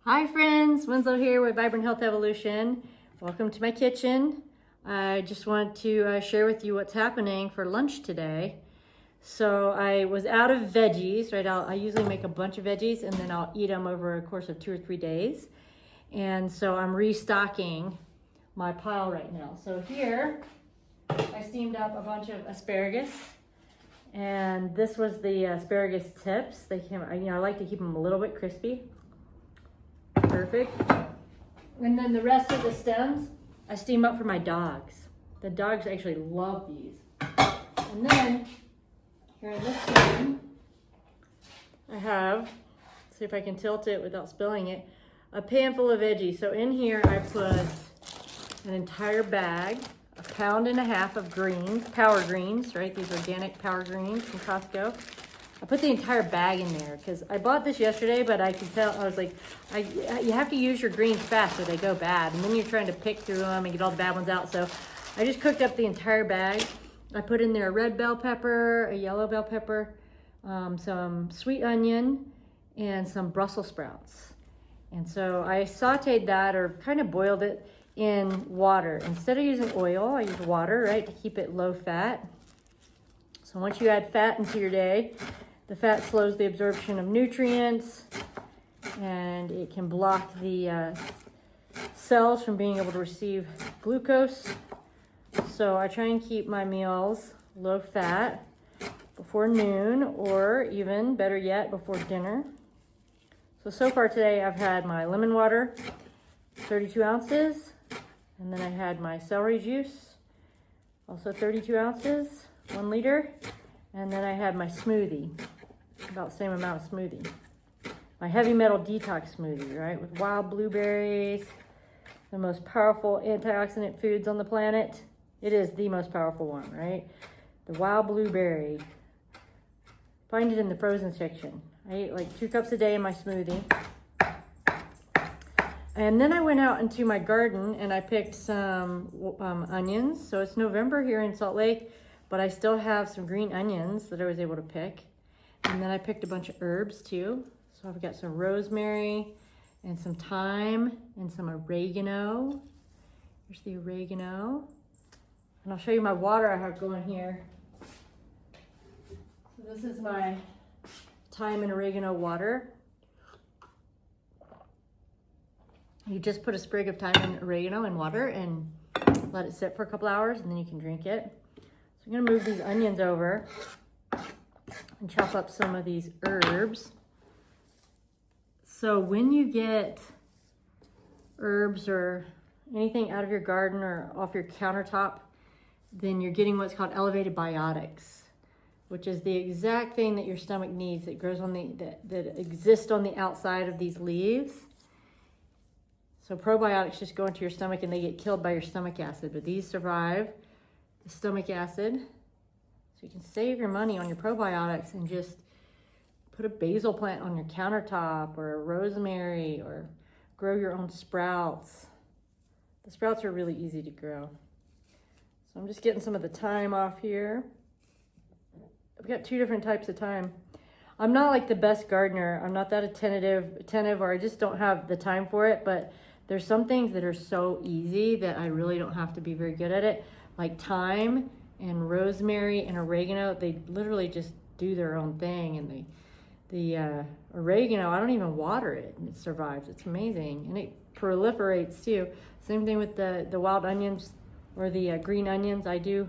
Hi friends, Winslow here with Vibrant Health Evolution. Welcome to my kitchen. I just want to share with you what's happening for lunch today. So I was out of veggies, right? I usually make a bunch of veggies and then I'll eat them over a course of 2 or 3 days. And so I'm restocking my pile right now. So here I steamed up a bunch of asparagus. And this was the asparagus tips. They came, I like to keep them a little bit crispy. Perfect. And then the rest of the stems, I steam up for my dogs. The dogs actually love these. And then, here in this pan, I have, let's see if I can tilt it without spilling it, a pan full of veggies. So in here I put an entire bag, 1.5 pounds of greens, power greens, right? These organic power greens from Costco. I put the entire bag in there because I bought this yesterday, but I could tell, I was like, you have to use your greens fast or they go bad. And then you're trying to pick through them and get all the bad ones out. So I just cooked up the entire bag. I put in there a red bell pepper, a yellow bell pepper, some sweet onion, and some Brussels sprouts. And so I sauteed that or kind of boiled it in water. Instead of using oil, I use water, right, to keep it low fat. So once you add fat into your day, the fat slows the absorption of nutrients and it can block the cells from being able to receive glucose. So I try and keep my meals low fat before noon or even better yet before dinner. So far today I've had my lemon water, 32 ounces, and then I had my celery juice, also 32 ounces, 1 liter. And then I had my smoothie, about the same amount of smoothie. My heavy metal detox smoothie, right? With wild blueberries, the most powerful antioxidant foods on the planet. It is the most powerful one, right? The wild blueberry. Find it in the frozen section. I ate like 2 cups a day in my smoothie. And then I went out into my garden and I picked some onions. So it's November here in Salt Lake, but I still have some green onions that I was able to pick. And then I picked a bunch of herbs too. So I've got some rosemary and some thyme and some oregano. Here's the oregano. And I'll show you my water I have going here. So this is my thyme and oregano water. You just put a sprig of thyme and oregano in water and let it sit for a couple hours and then you can drink it. So I'm gonna move these onions over and chop up some of these herbs. So when you get herbs or anything out of your garden or off your countertop, then you're getting what's called elevated biotics, which is the exact thing that your stomach needs that grows on that exists on the outside of these leaves. So probiotics just go into your stomach and they get killed by your stomach acid, but these survive the stomach acid. So you can save your money on your probiotics and just put a basil plant on your countertop or a rosemary or grow your own sprouts. The sprouts are really easy to grow. So I'm just getting some of the thyme off here. I've got 2 different types of thyme. I'm not like the best gardener. I'm not that attentive, or I just don't have the time for it, but there's some things that are so easy that I really don't have to be very good at it. Like thyme and rosemary and oregano, they literally just do their own thing. And the oregano, I don't even water it and it survives. It's amazing. And it proliferates too. Same thing with the wild onions or the green onions. I do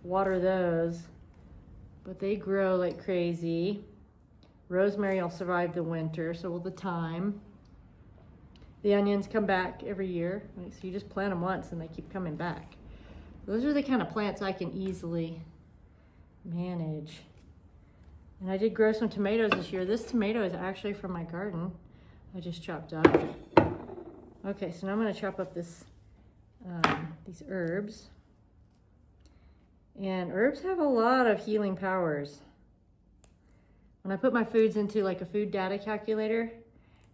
water those, but they grow like crazy. Rosemary will survive the winter, so will the thyme. The onions come back every year. So you just plant them once and they keep coming back. Those are the kind of plants I can easily manage. And I did grow some tomatoes this year. This tomato is actually from my garden. I just chopped up. Okay, so now I'm gonna chop up these herbs. And herbs have a lot of healing powers. When I put my foods into like a food data calculator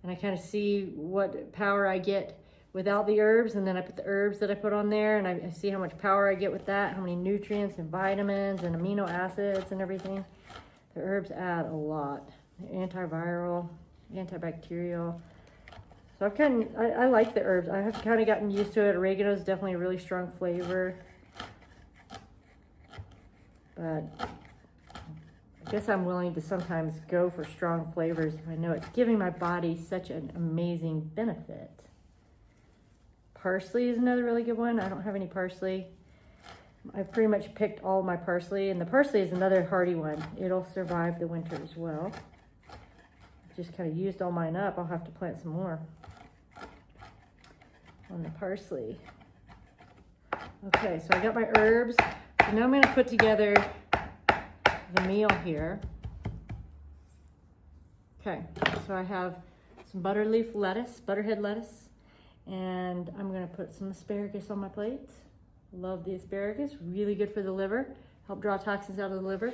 and I kind of see what power I get without the herbs, and then I put the herbs that I put on there and I see how much power I get with that, how many nutrients and vitamins and amino acids and everything. The herbs add a lot. They're antiviral, antibacterial. So So I like the herbs. I have kind of gotten used to it. Oregano is definitely a really strong flavor. But I guess I'm willing to sometimes go for strong flavors if I know it's giving my body such an amazing benefit. Parsley is another really good one. I don't have any parsley. I've pretty much picked all my parsley, and the parsley is another hardy one. It'll survive the winter as well. Just kind of used all mine up. I'll have to plant some more on the parsley. Okay, so I got my herbs. So now I'm going to put together the meal here. Okay, so I have some butterhead lettuce, and I'm going to put some asparagus on my plate. Love the asparagus, really good for the liver, help draw toxins out of the liver.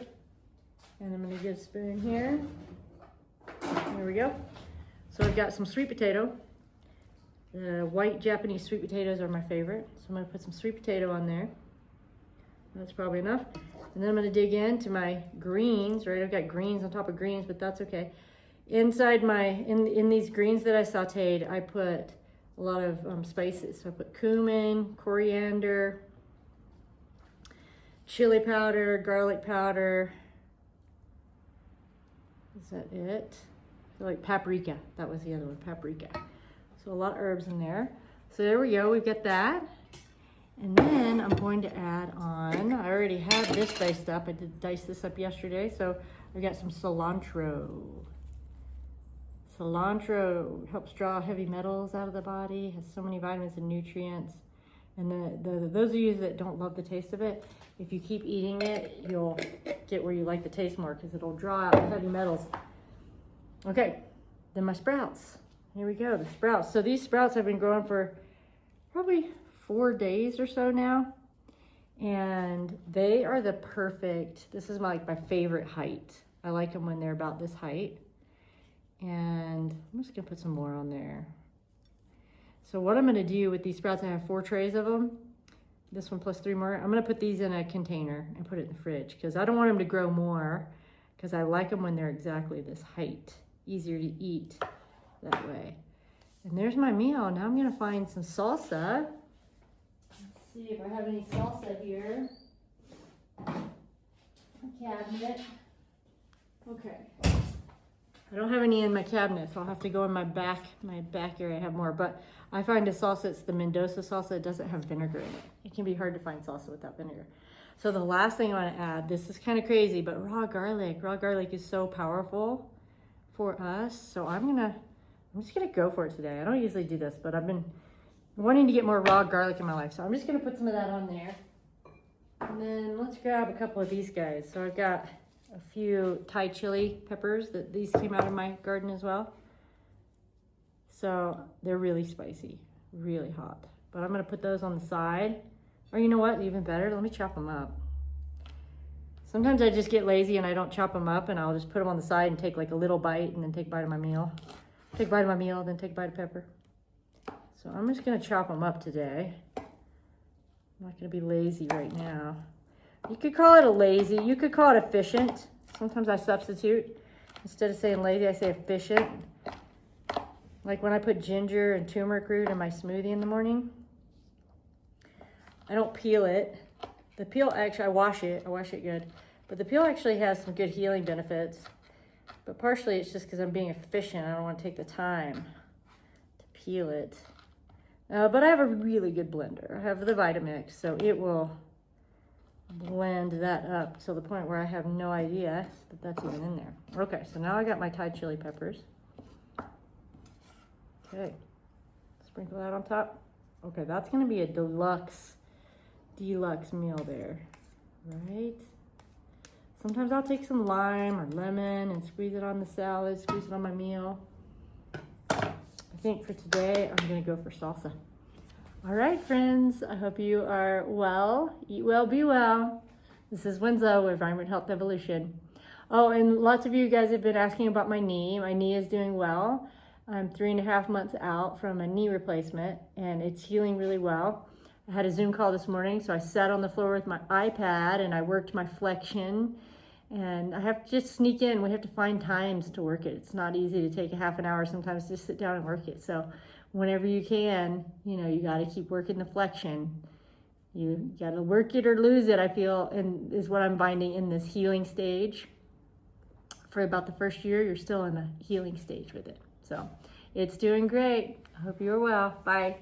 And I'm going to get a spoon here. There we go. So I've got some sweet potato. The white Japanese sweet potatoes are my favorite. So I'm going to put some sweet potato on there. That's probably enough. And then I'm going to dig into my greens, right? I've got greens on top of greens, but that's okay. Inside in these greens that I sauteed, I put a lot of spices. So I put cumin, coriander, chili powder, garlic powder. Is that it? So like paprika. That was the other one, paprika. So a lot of herbs in there. So there we go, we've got that. And then I'm going to add on, I already had this diced up. I did dice this up yesterday. So I got some cilantro. Cilantro helps draw heavy metals out of the body, has so many vitamins and nutrients. And those of you that don't love the taste of it, if you keep eating it, you'll get where you like the taste more because it'll draw out the heavy metals. Okay, then my sprouts. Here we go, the sprouts. So these sprouts I've been growing for probably 4 days or so now. And they are the perfect, this is my favorite height. I like them when they're about this height. And I'm just gonna put some more on there. So what I'm gonna do with these sprouts, I have 4 trays of them. This one plus 3 more. I'm gonna put these in a container and put it in the fridge because I don't want them to grow more because I like them when they're exactly this height. Easier to eat that way. And there's my meal. Now I'm gonna find some salsa. Let's see if I have any salsa here. My cabinet. Okay. I don't have any in my cabinet, so I'll have to go in my back area. I have more, but I find a salsa, it's the Mendoza salsa. It doesn't have vinegar in it. It can be hard to find salsa without vinegar. So the last thing I want to add, this is kind of crazy, but raw garlic. Raw garlic is so powerful for us. So I'm just gonna go for it today. I don't usually do this, but I've been wanting to get more raw garlic in my life. So I'm just gonna put some of that on there. And then let's grab a couple of these guys. So I've got a few Thai chili peppers these came out of my garden as well. So they're really spicy, really hot. But I'm gonna put those on the side. Or you know what, even better, let me chop them up. Sometimes I just get lazy and I don't chop them up and I'll just put them on the side and take like a little bite and then take a bite of my meal. Take a bite of my meal, then take a bite of pepper. So I'm just gonna chop them up today. I'm not gonna be lazy right now. You could call it you could call it efficient. Sometimes I substitute. Instead of saying lazy, I say efficient. Like when I put ginger and turmeric root in my smoothie in the morning, I don't peel it. The peel, actually, I wash it good. But the peel actually has some good healing benefits. But partially it's just because I'm being efficient. I don't want to take the time to peel it. But I have a really good blender. I have the Vitamix, so it will blend that up to the point where I have no idea that that's even in there. Okay, so now I got my Thai chili peppers. Okay, sprinkle that on top. Okay, that's gonna be a deluxe meal there, right? Sometimes I'll take some lime or lemon and squeeze it on the salad, squeeze it on my meal. I think for today, I'm gonna go for salsa. All right, friends, I hope you are well. Eat well, be well. This is Winslow with Vibrant Health Evolution. Oh, and lots of you guys have been asking about my knee. My knee is doing well. I'm 3.5 months out from a knee replacement, and it's healing really well. I had a Zoom call this morning, so I sat on the floor with my iPad, and I worked my flexion And I have to just sneak in. We have to find times to work it. It's not easy to take a half an hour sometimes to sit down and work it. So whenever you can, you got to keep working the flexion. You got to work it or lose it, I feel, and is what I'm finding in this healing stage. For about the first year, you're still in the healing stage with it. So it's doing great. I hope you're well. Bye.